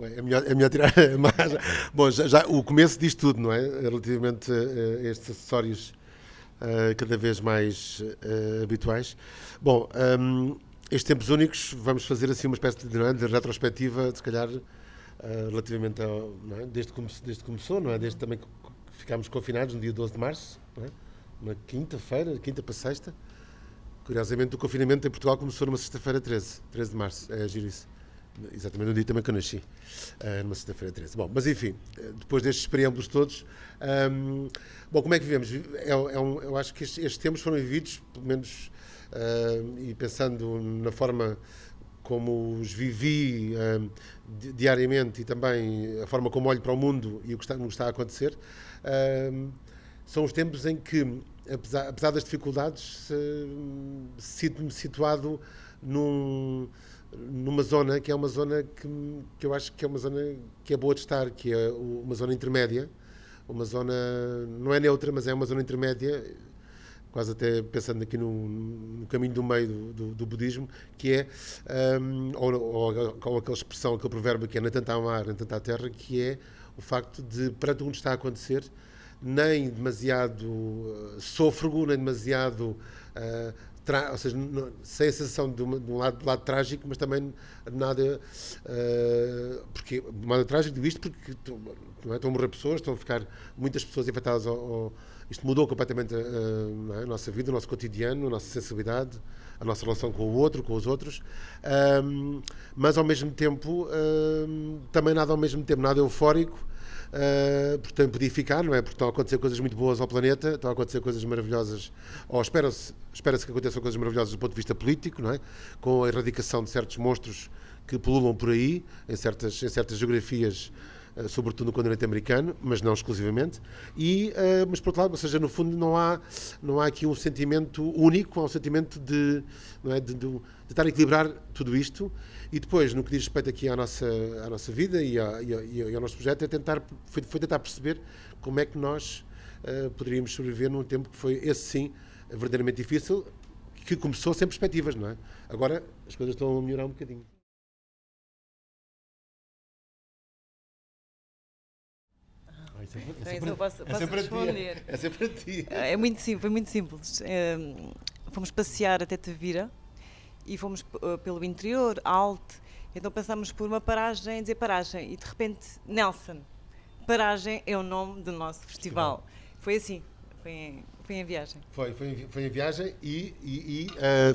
É melhor tirar a máscara. Bom, o começo diz tudo, não é? Relativamente a estes acessórios cada vez mais habituais. Bom, estes tempos únicos, vamos fazer assim uma espécie de, não é, de retrospectiva, se calhar, relativamente ao, não é? Desde que começou, não é? Desde também que ficámos confinados no dia 12 de março, não é? Uma quinta-feira, quinta para sexta. Curiosamente, o confinamento em Portugal começou numa sexta-feira 13 de março. É giro isso. Exatamente no dia também que eu nasci, numa sexta-feira 13. Bom, mas enfim, depois destes preâmbulos todos, bom, como é que vivemos? Eu acho que estes tempos foram vividos, pelo menos, e pensando na forma como os vivi diariamente e também a forma como olho para o mundo e o que está a acontecer, são os tempos em que, apesar das dificuldades, sinto-me situado numa zona que é uma zona que eu acho que é uma zona que é boa de estar, que é uma zona intermédia, uma zona, não é neutra, mas é uma zona intermédia, quase até pensando aqui no caminho do meio do budismo, que é, ou aquela expressão, aquele provérbio que é nem tanto há mar, nem tanto há terra, que é o facto de, perante o que está a acontecer, nem demasiado sôfrego, nem demasiado ou seja, sem a sensação de um lado trágico, mas também nada porque de um lado trágico digo isto porque não é? Estão a morrer pessoas, estão a ficar muitas pessoas infectadas isto mudou completamente não é? A nossa vida, o nosso cotidiano, a nossa sensibilidade, a nossa relação com o outro, com os outros, mas ao mesmo tempo também nada ao mesmo tempo, nada eufórico. Portanto, podia ficar, não é? Porque estão a acontecer coisas muito boas ao planeta, estão a acontecer coisas maravilhosas, ou espera-se que aconteçam coisas maravilhosas do ponto de vista político, não é? Com a erradicação de certos monstros que pululam por aí, em certas geografias, sobretudo no continente americano, mas não exclusivamente, mas por outro lado, ou seja, no fundo não há aqui um sentimento único, há um sentimento não é, de estar a equilibrar tudo isto, e depois, no que diz respeito aqui à nossa vida e ao nosso projeto, foi tentar perceber como é que nós poderíamos sobreviver num tempo que foi, esse sim, verdadeiramente difícil, que começou sem perspectivas, não é? Agora as coisas estão a melhorar um bocadinho. Então eu posso responder. Essa é para ti. É muito simples, foi muito simples. Fomos passear até Tavira e fomos pelo interior, alto. Então passámos por uma paragem, dizer paragem, e de repente, Nelson, paragem é o nome do nosso festival. Foi assim, foi em viagem. Foi em viagem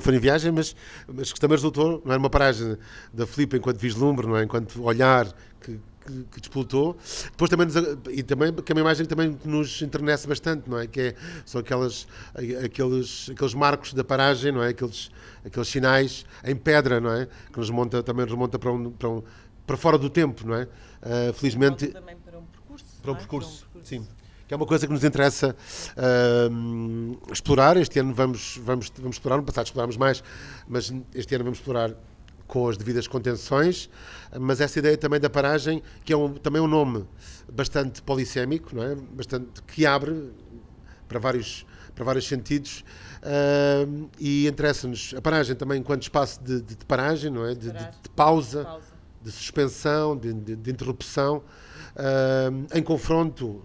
foi em viagem, mas que também resultou, não era uma paragem da Filipe enquanto vislumbre, não é? Enquanto olhar que despoltou. Depois também, e também que é uma imagem que também nos enternece bastante, não é? São aqueles marcos da paragem, não é? Aqueles sinais em pedra, não é? Que também nos remonta para fora do tempo, não é? Felizmente. Também para um percurso. Para um percurso, sim. Que é uma coisa que nos interessa explorar. Este ano vamos explorar, no passado explorámos mais, mas este ano vamos explorar com as devidas contenções, mas essa ideia também da paragem, que é também um nome bastante polissémico, não é? Bastante, que abre para vários sentidos, e interessa-nos a paragem também enquanto espaço de paragem, não é? De pausa, de suspensão, de interrupção, em confronto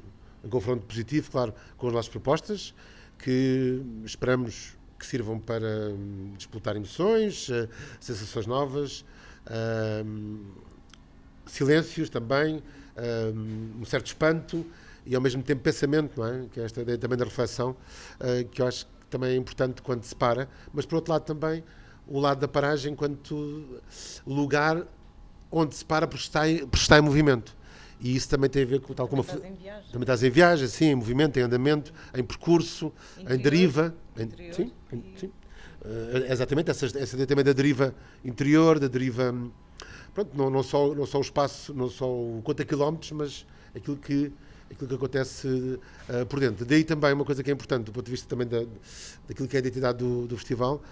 positivo, claro, com as nossas propostas, que esperamos que sirvam para disputar emoções, sensações novas, silêncios também, um certo espanto e ao mesmo tempo pensamento, não é? Que é esta ideia também da reflexão, que eu acho que também é importante quando se para, mas por outro lado também o lado da paragem enquanto lugar onde se para porque está em movimento. E isso também tem a ver com tal como também estás em viagem, sim, em movimento, em andamento, em percurso, interior, em deriva. Sim. Exatamente, essa ideia também da deriva interior, da deriva. Pronto, não só o espaço, não só o conta quilómetros, mas aquilo que acontece por dentro. Daí também uma coisa que é importante, do ponto de vista também daquilo que é a identidade do festival.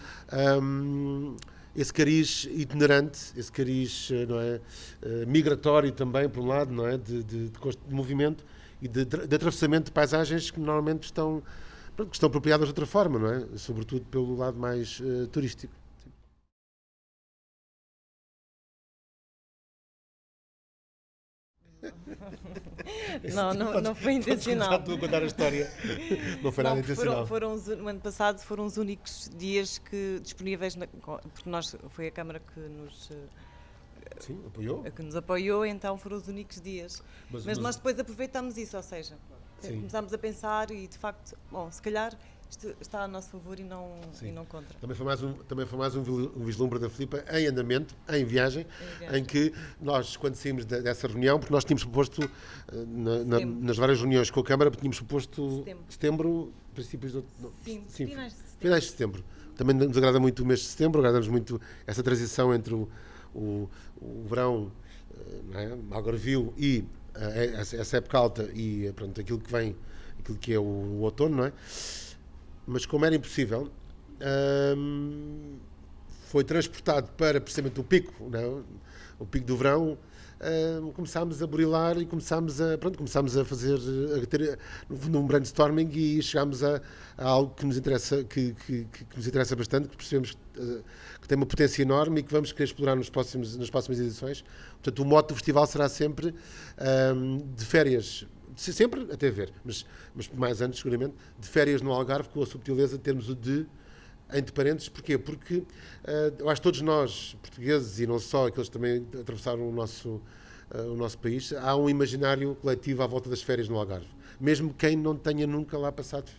Esse cariz itinerante, esse cariz, não é, migratório também, por um lado, não é, de movimento e de atravessamento de paisagens que normalmente estão apropriadas de outra forma, não é? Sobretudo pelo lado mais turístico. Não foi intencional. Podes começar tu a contar a história. Não foi nada Não, intencional. no ano passado foram os únicos dias disponíveis, porque foi a Câmara Sim, apoiou. que nos apoiou, então foram os únicos dias. Mas nós depois aproveitamos isso, ou seja, Sim. começámos a pensar e de facto, bom, se calhar isto está a nosso favor e não contra. Também foi mais um vislumbre da Filipa em andamento, em viagem, em que nós, quando saímos dessa reunião, porque nós tínhamos proposto, nas várias reuniões com a Câmara, tínhamos proposto setembro, princípios de finais de setembro. Também nos agrada muito o mês de setembro, agrada-nos muito essa transição entre o verão, não é? Algarvio e essa época alta e pronto, aquilo que é o outono, não é? Mas como era impossível, foi transportado para precisamente o pico, não é? O pico do verão. Começámos a burilar e começámos a fazer, a ter um brainstorming e chegámos a algo que nos interessa, que nos interessa bastante, que percebemos que tem uma potência enorme e que vamos querer explorar nas próximas edições. Portanto, o mote do festival será sempre de férias, sempre até ver, mas mais antes, seguramente, de férias no Algarve, com a subtileza de termos o de entre parênteses. Porquê? Porque eu acho que todos nós, portugueses, e não só, aqueles que também atravessaram o nosso país, há um imaginário coletivo à volta das férias no Algarve. Mesmo quem não tenha nunca lá passado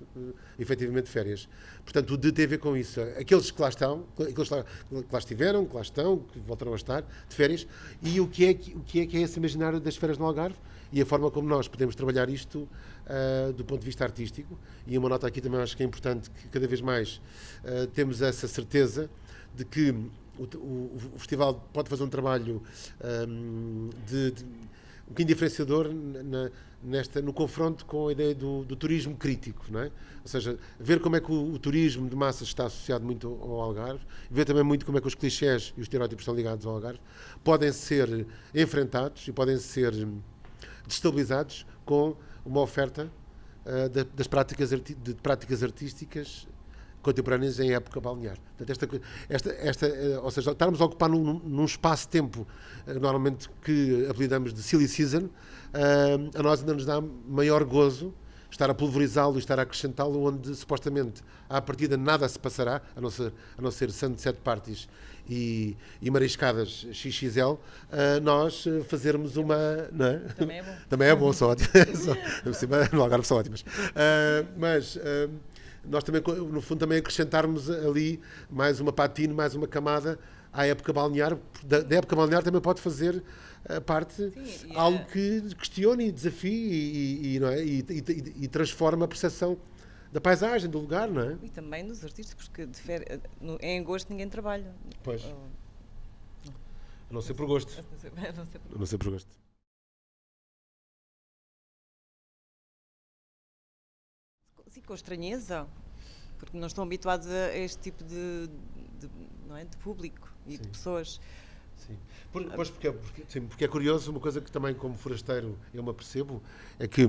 efetivamente férias. Portanto, o de tem a ver com isso. Aqueles que lá estão, aqueles que lá estiveram, que lá estão, que voltaram a estar, de férias, e o que é esse imaginário das férias no Algarve e a forma como nós podemos trabalhar isto do ponto de vista artístico. E uma nota aqui também acho que é importante, que cada vez mais temos essa certeza de que o festival pode fazer um trabalho um bocadinho diferenciador no confronto com a ideia do turismo crítico, não é? Ou seja, ver como é que o turismo de massas está associado muito ao Algarve, ver também muito como é que os clichés e os estereótipos estão ligados ao Algarve, podem ser enfrentados e podem ser destabilizados com uma oferta de práticas artísticas contemporâneas em época balnear. Portanto, ou seja, estarmos a ocupar num espaço-tempo normalmente que apelidamos de silly season, a nós ainda nos dá maior gozo estar a pulverizá-lo e estar a acrescentá-lo onde supostamente à partida nada se passará, a não ser sunset parties e mariscadas XXL, nós fazermos uma... Não é? Também é bom. Também é bom, são ótimas. No Algarve são ótimas. Mas nós também, no fundo, também acrescentarmos ali mais uma patina, mais uma camada à época balnear. Da época balnear também pode fazer parte algo que questione e desafie não é? e transforma a percepção da paisagem, do lugar, não é? E também dos artistas, porque em agosto ninguém trabalha. Pois. A não ser por gosto. A não ser por gosto. Sim, com estranheza, porque não estão habituados a este tipo não é, de público e de pessoas. Sim. Porque é curioso, uma coisa que também como forasteiro eu me apercebo, é que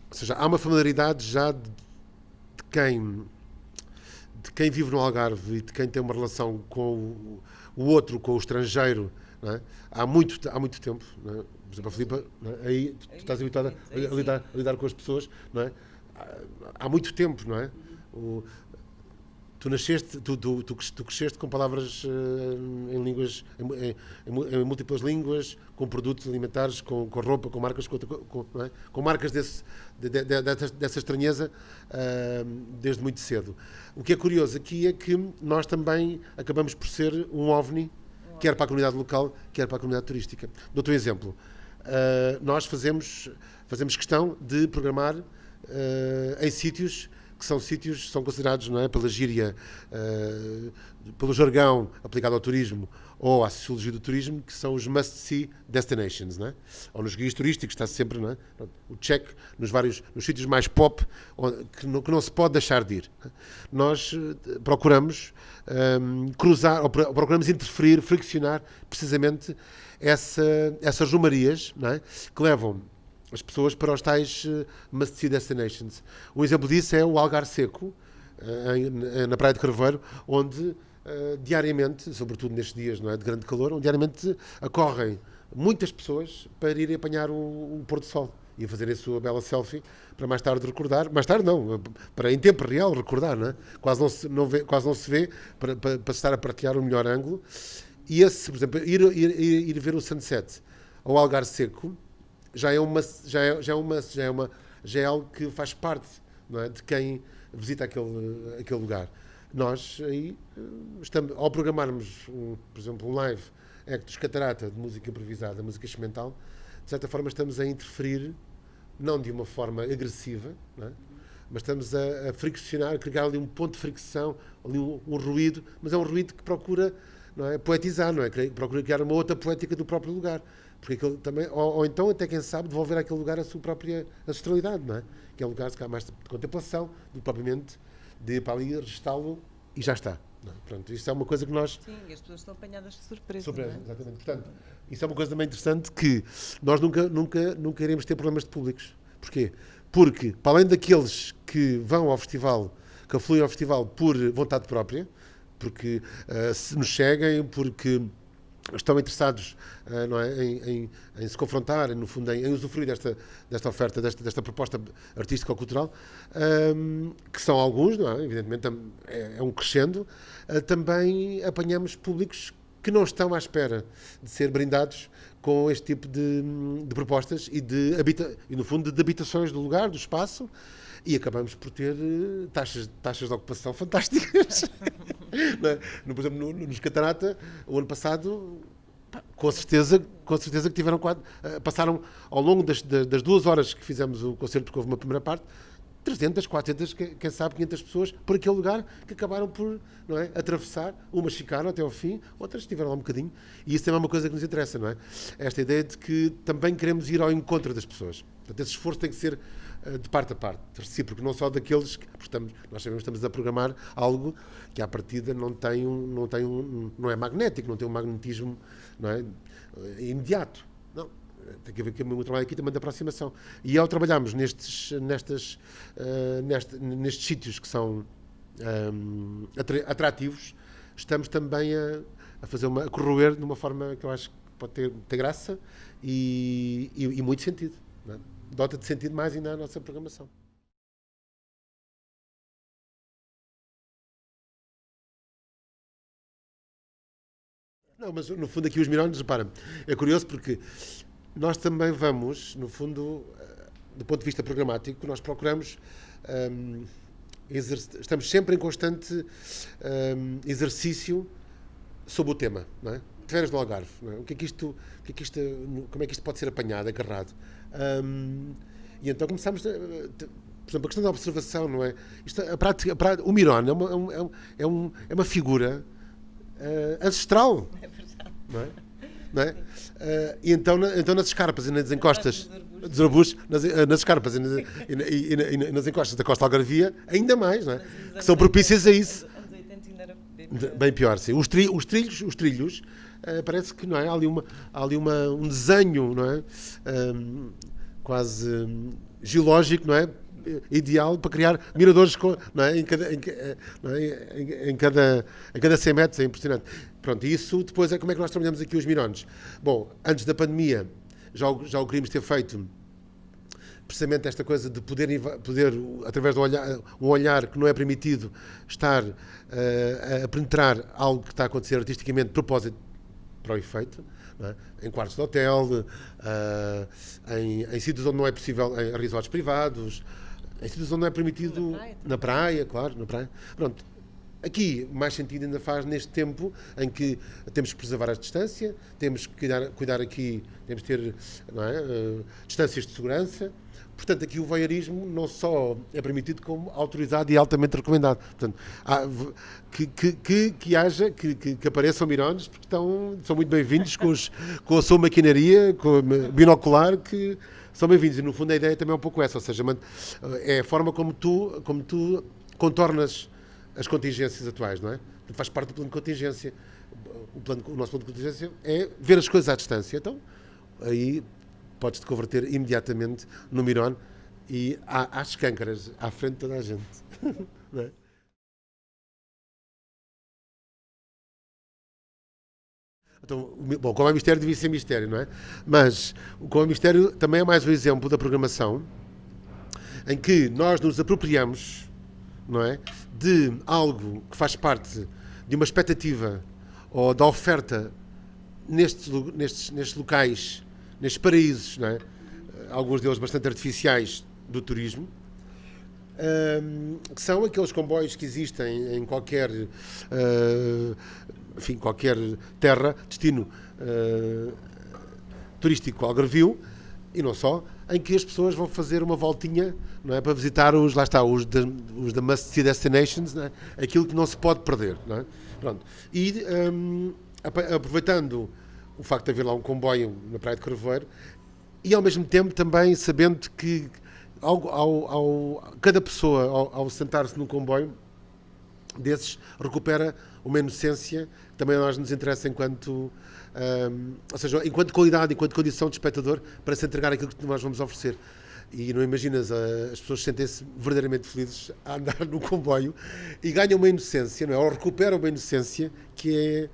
ou seja, há uma familiaridade já de quem vive no Algarve e de quem tem uma relação com o outro, com o estrangeiro, não é? Há muito tempo, não é? Por exemplo, a Filipa, é? Aí tu estás habituada a lidar com as pessoas, não é? Há muito tempo, não é? Tu nasceste, tu cresceste com palavras em línguas, em múltiplas línguas, com produtos alimentares, com roupa, com marcas, não é? Com marcas dessa estranheza desde muito cedo. O que é curioso aqui é que nós também acabamos por ser um OVNI, quer para a comunidade local, quer para a comunidade turística. Dou-te um exemplo. Nós fazemos questão de programar em sítios que são considerados, não é, pela gíria, pelo jargão aplicado ao turismo ou à sociologia do turismo, que são os must-see destinations, não é? Ou nos guias turísticos está sempre, não é? O check nos sítios mais pop que não se pode deixar de ir. Nós procuramos cruzar, ou procuramos interferir, friccionar precisamente essas rumarias, não é? Que levam as pessoas para os tais must-see destinations. Um exemplo disso é o Algar Seco, na Praia de Carveiro, onde diariamente, sobretudo nestes dias, não é, de grande calor, onde diariamente ocorrem muitas pessoas para irem apanhar o pôr do sol e a fazerem a sua bela selfie para mais tarde recordar, mais tarde não, para em tempo real recordar, não é? Quase não se vê para estar a partilhar o melhor ângulo. E esse, por exemplo, ir ver o sunset ao Algar Seco já é algo que faz parte, não é, de quem visita aquele lugar. Nós aí ao programarmos, por exemplo, um live Ectos Catarata de música improvisada, música experimental, de certa forma estamos a interferir, não de uma forma agressiva, não é? Mas estamos a friccionar, a criar ali um ponto de fricção, ali um ruído, mas é um ruído que procura, não é, poetizar, não é? Que procura criar uma outra poética do próprio lugar. Porque aquilo também, ou então, até quem sabe, devolver àquele lugar a sua própria ancestralidade, não é? Que é um lugar, se calhar, mais de contemplação, do que propriamente de ir para ali, registá-lo e já está. Não é? Pronto, isto é uma coisa que nós... Sim, e as pessoas estão apanhadas de surpresa. Surpresa, Não é? exatamente. Portanto, isso é uma coisa também interessante que nós nunca iremos ter problemas de públicos. Porquê? Porque, para além daqueles que vão ao festival, que afluem ao festival por vontade própria, porque se nos seguem, porque estão interessados não é, em se confrontar, no fundo, em usufruir desta oferta, desta proposta artística ou cultural, que são alguns, não é? Evidentemente é um crescendo, também apanhamos públicos que não estão à espera de ser brindados com este tipo de propostas e, no fundo, de habitações do lugar, do espaço, e acabamos por ter taxas de ocupação fantásticas. Não é? Por exemplo, nos Catarata, o ano passado, com certeza que tiveram passaram ao longo das 2 horas que fizemos o concerto, porque houve uma primeira parte, 300, 400, quem sabe 500 pessoas por aquele lugar que acabaram por, não é, atravessar. Umas ficaram até ao fim, outras estiveram lá um bocadinho. E isso também é uma coisa que nos interessa, não é? Esta ideia de que também queremos ir ao encontro das pessoas. Portanto, esse esforço tem que ser de parte a parte, recíproco, não só daqueles que nós sabemos que estamos a programar algo que à partida não é magnético, não tem um magnetismo, não é, imediato. Não. Tem que haver um trabalho aqui também de aproximação. E ao trabalharmos nestes sítios que são atrativos, estamos também a corroer de uma forma que eu acho que pode ter graça e muito sentido. Não é? Dota de sentido mais ainda a nossa programação. Não, mas no fundo aqui os Mirões, repara, é curioso porque nós também vamos, no fundo, do ponto de vista programático, nós procuramos, estamos sempre em constante exercício sobre o tema, não é? Férias do Algarve, não é? Como é que isto pode ser apanhado, agarrado? E então começamos, por exemplo, a questão da observação, não é? O Mirón é uma figura ancestral, É verdade. não é? Não é? E então nas escarpas e nas encostas dos arbustos, nas escarpas e nas encostas da Costa Algarvia, ainda mais, não é? Que são propícias a isso. Anos 80 ainda era Bem pior, sim. Os trilhos parece que não é? Há ali um desenho, não é? Quase geológico, não é? Ideal para criar miradores não é? Em cada 100 metros, é impressionante. Pronto, e isso depois é como é que nós trabalhamos aqui os Mirões. Bom, antes da pandemia já o queríamos ter feito, precisamente esta coisa de poder através de um olhar que não é permitido, estar a penetrar algo que está a acontecer artisticamente de propósito para o efeito, não é? Em quartos de hotel, em sítios onde não é possível, em resorts privados, em sítios onde não é permitido, na praia, claro, na praia. Pronto. Aqui, mais sentido ainda faz neste tempo em que temos que preservar a distância, temos que cuidar aqui, temos que ter, não é, distâncias de segurança. Portanto, aqui o voyeurismo não só é permitido, como autorizado e altamente recomendado. Portanto, que apareçam Mirões, porque são muito bem-vindos com a sua maquinaria, com o binocular, que são bem-vindos. E, no fundo, a ideia também é um pouco essa, ou seja, é a forma como tu contornas as contingências atuais, não é? Faz parte do plano de contingência. O nosso plano de contingência é ver as coisas à distância. Então, aí podes-te converter imediatamente no Mirón e às escâncaras, à frente de toda a gente. Não é? Então, bom, como é mistério, devia ser mistério, não é? Mas o como é mistério também é mais um exemplo da programação em que nós nos apropriamos, não é, de algo que faz parte de uma expectativa ou da oferta nestes locais, nestes paraísos, não é? Alguns deles bastante artificiais do turismo, que são aqueles comboios que existem em qualquer, enfim, qualquer terra, destino turístico algarvio, e não só, em que as pessoas vão fazer uma voltinha, não é, para visitar os da Must See Destinations, não é? Aquilo que não se pode perder. Não é? Pronto. E aproveitando o facto de haver lá um comboio na Praia de Carvoeiro, e ao mesmo tempo também sabendo que cada pessoa, ao sentar-se num comboio desses, recupera uma inocência que também a nós nos interessa enquanto, ou seja, enquanto qualidade, enquanto condição de espectador, para se entregar aquilo que nós vamos oferecer. E não imaginas, as pessoas sentem-se verdadeiramente felizes a andar no comboio e ganham uma inocência, não é? Ou recuperam uma inocência que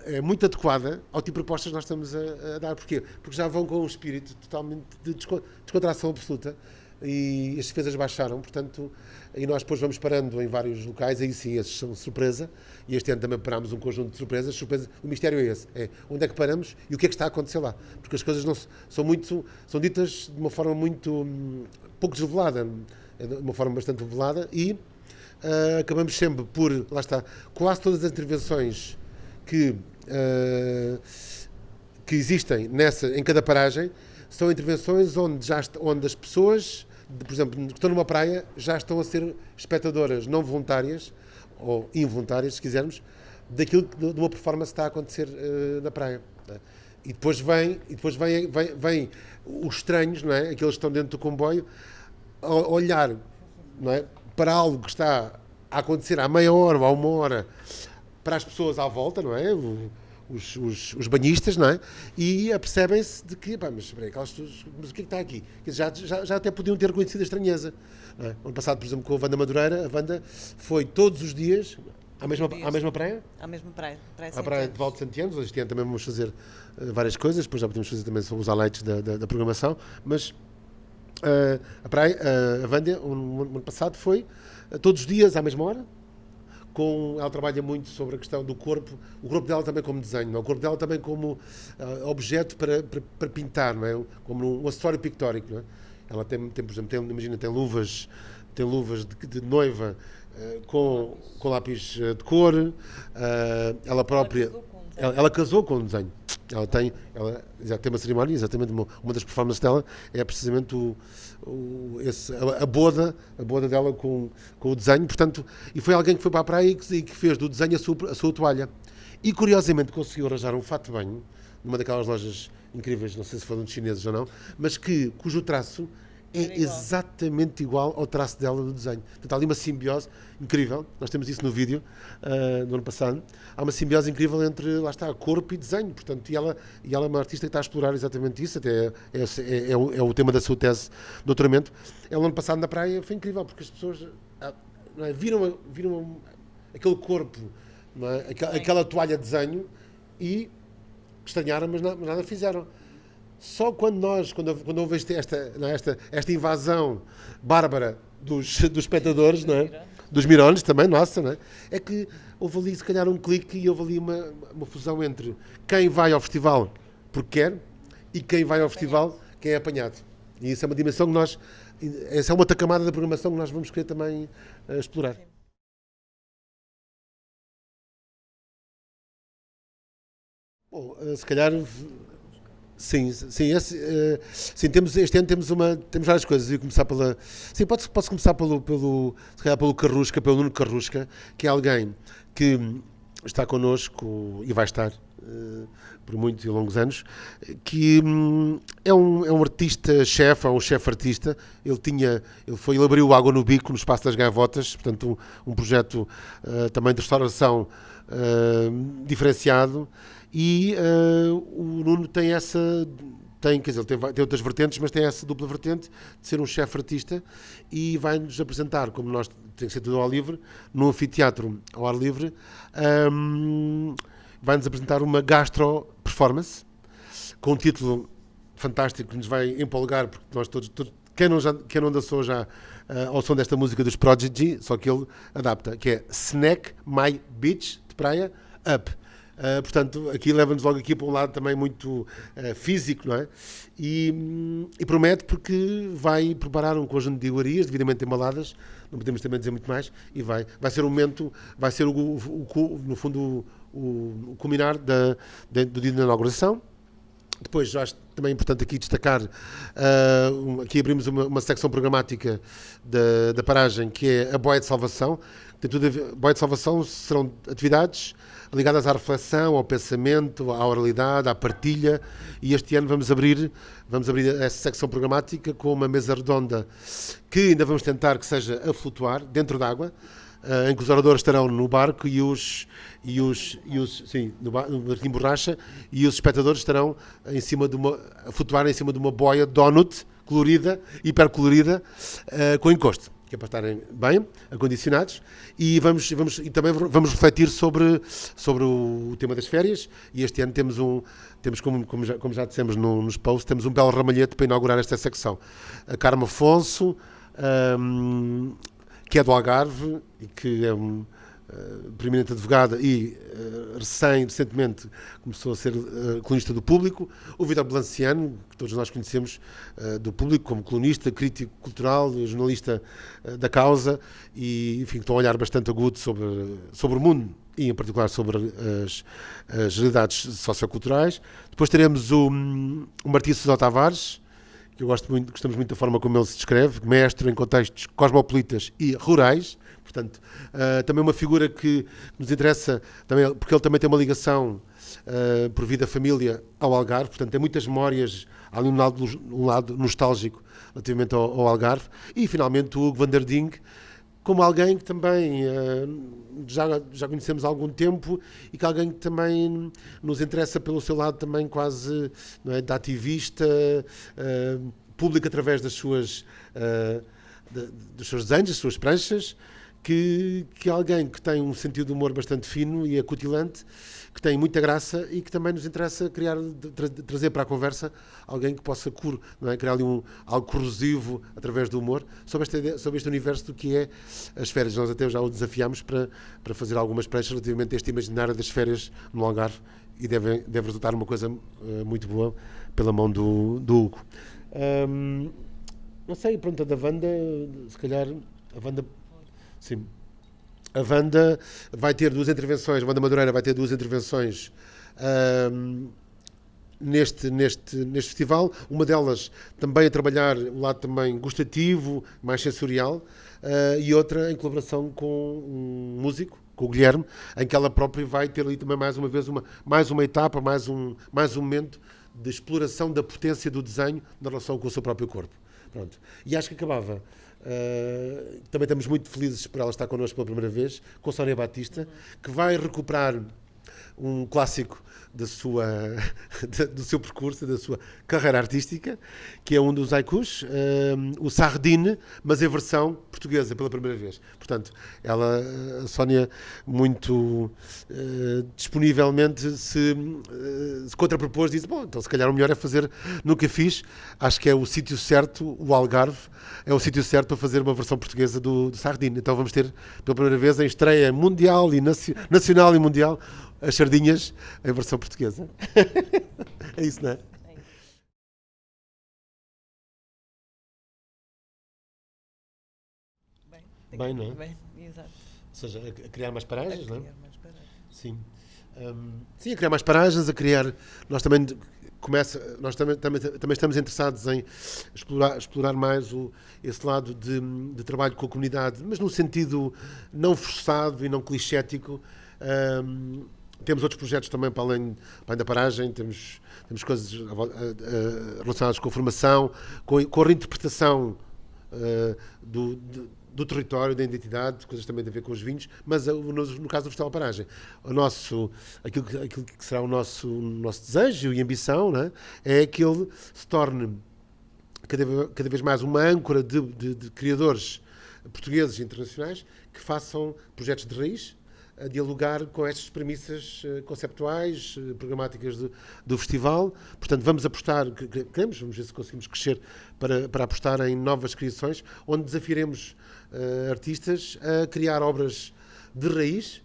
é muito adequada ao tipo de propostas que nós estamos a dar. Porquê? Porque já vão com um espírito totalmente de descontração absoluta e as defesas baixaram, portanto, e nós depois vamos parando em vários locais, aí sim, esses são surpresa, e este ano também parámos um conjunto de surpresas. O mistério é esse, é onde é que paramos e o que é que está a acontecer lá, porque as coisas não são ditas de uma forma muito pouco desvelada, de uma forma bastante revelada, e acabamos sempre por, lá está, quase todas as intervenções que existem em cada paragem, são intervenções onde as pessoas, por exemplo, que estão numa praia, já estão a ser espectadoras não voluntárias, ou involuntárias, se quisermos, daquilo que de uma performance está a acontecer na praia. Né? E depois vem os estranhos, não é? Aqueles que estão dentro do comboio, a olhar, não é? Para algo que está a acontecer há meia hora ou há uma hora, para as pessoas à volta, não é? Os banhistas, não é? E apercebem-se de que, mas espera aí, mas o que é que está aqui? Já até podiam ter conhecido a estranheza. Não é? Ano passado, por exemplo, com a Wanda Madureira, a Wanda foi todos os dias à mesma praia? À mesma praia. À praia de Val de Santianos. Este ano também vamos fazer várias coisas, depois já podemos fazer também os highlights da programação, mas a Wanda, o ano passado, foi todos os dias à mesma hora. Ela trabalha muito sobre a questão do corpo, o corpo dela também como desenho, não é? O corpo dela também como objeto para pintar, não é? Como um acessório pictórico. Não é? Ela por exemplo, imagina, tem luvas de noiva com lápis de cor, ela própria. Ela casou com um desenho. Ela tem uma cerimónia, exatamente, uma das performances dela é precisamente a boda dela com o desenho, portanto, e foi alguém que foi para a praia e que fez do desenho a sua toalha. E curiosamente conseguiu arranjar um fato de banho numa daquelas lojas incríveis, não sei se foram dos chineses ou não, mas cujo traço é exatamente igual ao traço dela do desenho. Portanto, há ali uma simbiose incrível. Nós temos isso no vídeo do ano passado. Há uma simbiose incrível entre, lá está, corpo e desenho. Portanto, e ela é uma artista que está a explorar exatamente isso. Até é o tema da sua tese de doutoramento. Ela, no ano passado, na praia, foi incrível, porque as pessoas não é, viram aquele corpo, não é, aquela toalha de desenho e estranharam, mas nada fizeram. Só quando houve esta invasão bárbara dos espectadores, não é? Dos mirones também, nossa, não é? É que houve ali, se calhar, um clique e houve ali uma fusão entre quem vai ao festival porque quer e quem vai ao festival quem é apanhado. E isso é uma dimensão que essa é uma outra camada da programação que nós vamos querer também explorar. Bom, se calhar... Sim, este ano temos várias coisas. Eu começar posso começar se calhar pelo Carrusca, pelo Nuno Carrusca, que é alguém que está connosco e vai estar por muitos e longos anos, que é um artista-chefe, é um chefe-artista. Ele abriu o Água no Bico no Espaço das Gaivotas, portanto um projeto também de restauração diferenciado. E o Nuno tem tem outras vertentes, mas tem essa dupla vertente de ser um chefe artista e vai-nos apresentar, como nós, tem que ser tudo ao livre, num anfiteatro ao ar livre, vai-nos apresentar uma gastro-performance com um título fantástico que nos vai empolgar, porque nós todos quem não dançou já ao som desta música dos Prodigy, só que ele adapta, que é Snack My Beach, de praia, Up. Portanto, aqui leva-nos logo aqui para um lado também muito físico, não é? E promete, porque vai preparar um conjunto de iguarias devidamente embaladas, não podemos também dizer muito mais, e vai ser um momento, vai ser no fundo o culminar do dia da inauguração. Depois, acho também importante aqui destacar, aqui abrimos uma secção programática da paragem, que é a Boia de Salvação. Boia de Salvação serão atividades ligadas à reflexão, ao pensamento, à oralidade, à partilha, e este ano vamos abrir essa secção programática com uma mesa redonda que ainda vamos tentar que seja a flutuar dentro d'água, em que os oradores estarão no barco no barquinho borracha, e os espectadores estarão a flutuar em cima de uma boia donut colorida, hipercolorida, com encosto, que é para estarem bem acondicionados, e também vamos refletir sobre o tema das férias, e este ano temos como já dissemos nos posts, temos um belo ramalhete para inaugurar esta secção. A Carmo Afonso, que é do Algarve e que é preeminente advogada e recentemente começou a ser colunista do Público. O Vítor Blanciano, que todos nós conhecemos do Público como colunista, crítico cultural, jornalista da causa, e enfim, que tem um olhar bastante agudo sobre o mundo e em particular sobre as realidades socioculturais. Depois teremos o Martim Sousa Tavares, que gostamos muito da forma como ele se descreve, mestre em contextos cosmopolitas e rurais. Portanto, também uma figura que nos interessa, também, porque ele também tem uma ligação por vida família ao Algarve, portanto tem muitas memórias, há ali um lado nostálgico relativamente ao Algarve. E finalmente o Hugo van der Ding, como alguém que também já conhecemos há algum tempo, e que alguém que também nos interessa pelo seu lado também quase, não é, de ativista, público através dos seus desenhos, das suas pranchas, que é alguém que tem um sentido de humor bastante fino e acutilante, que tem muita graça e que também nos interessa trazer para a conversa alguém que possa criar ali algo corrosivo através do humor sobre este universo do que é as férias. Nós até já o desafiámos para fazer algumas pranchas relativamente a este imaginário das férias no Algarve, e deve resultar uma coisa muito boa pela mão do Hugo. Não sei, pronto, da Wanda, se calhar a Wanda... Sim. A Wanda vai ter duas intervenções, a Wanda Madureira vai ter duas intervenções neste festival. Uma delas também a trabalhar o lado também gustativo, mais sensorial, e outra em colaboração com um músico, com o Guilherme, em que ela própria vai ter ali também mais uma vez mais uma etapa, mais um momento de exploração da potência do desenho na relação com o seu próprio corpo. Pronto. E acho que acabava. Também estamos muito felizes por ela estar connosco pela primeira vez, com Sónia Batista, que vai recuperar um clássico do seu percurso, da sua carreira artística, que é um dos haikus, o Sardine, mas em versão portuguesa, pela primeira vez. Portanto, a Sónia, muito disponivelmente se contrapropôs, disse, bom, então se calhar o melhor é fazer, nunca fiz, acho que é o sítio certo, o Algarve, é o sítio certo para fazer uma versão portuguesa do Sardine. Então vamos ter, pela primeira vez, em estreia mundial e nacional e mundial, as sardinhas em versão portuguesa. É isso, não é? É isso. Bem, não é? Bem, exato. Ou seja, a criar mais paragens, não é? Criar mais paragens. Sim. Sim, a criar mais paragens, a criar... Nós também estamos interessados em explorar mais esse lado de trabalho com a comunidade, mas num sentido não forçado e não clichêtico. Temos outros projetos também para além da paragem, temos coisas relacionadas com a formação, com a reinterpretação do território, da identidade, coisas também a ver com os vinhos, mas no caso do Festival Paragem, aquilo que será o nosso desejo e ambição, não é que ele se torne cada vez mais uma âncora de criadores portugueses e internacionais que façam projetos de raiz, a dialogar com estas premissas conceptuais, programáticas do festival. Portanto, vamos apostar, queremos, vamos ver se conseguimos crescer para apostar em novas criações, onde desafiaremos artistas a criar obras de raiz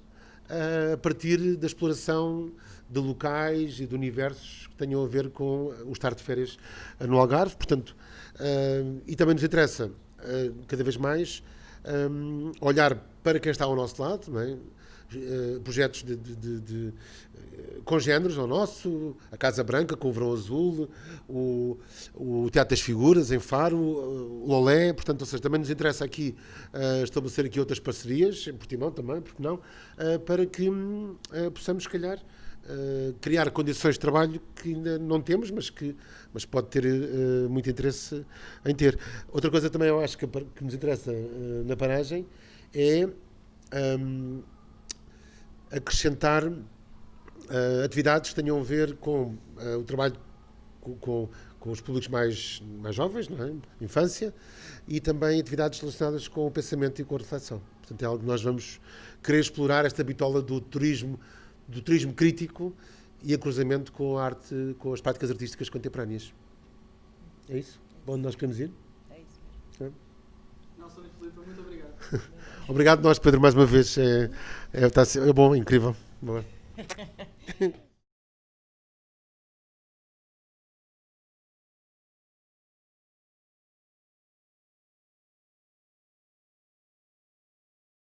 a partir da exploração de locais e de universos que tenham a ver com o estar de férias no Algarve. Portanto, e também nos interessa cada vez mais olhar para quem está ao nosso lado, não é? Projetos com géneros ao nosso, a Casa Branca com o Verão Azul, o Teatro das Figuras em Faro, o Olé. Portanto, ou seja, também nos interessa aqui estabelecer aqui outras parcerias, em Portimão também, porque não, para que possamos, se calhar, criar condições de trabalho que ainda não temos, mas pode ter muito interesse em ter. Outra coisa também eu acho que nos interessa na paragem é acrescentar atividades que tenham a ver com o trabalho com os públicos mais jovens, não é? Infância, e também atividades relacionadas com o pensamento e com a reflexão. Portanto, é algo que nós vamos querer explorar, esta bitola do turismo crítico e a cruzamento com a arte, com as práticas artísticas contemporâneas. É isso? Onde nós queremos ir? É isso mesmo. Nelson e Filipe, muito obrigado. Obrigado nós, Pedro, mais uma vez. É bom, incrível. Boa.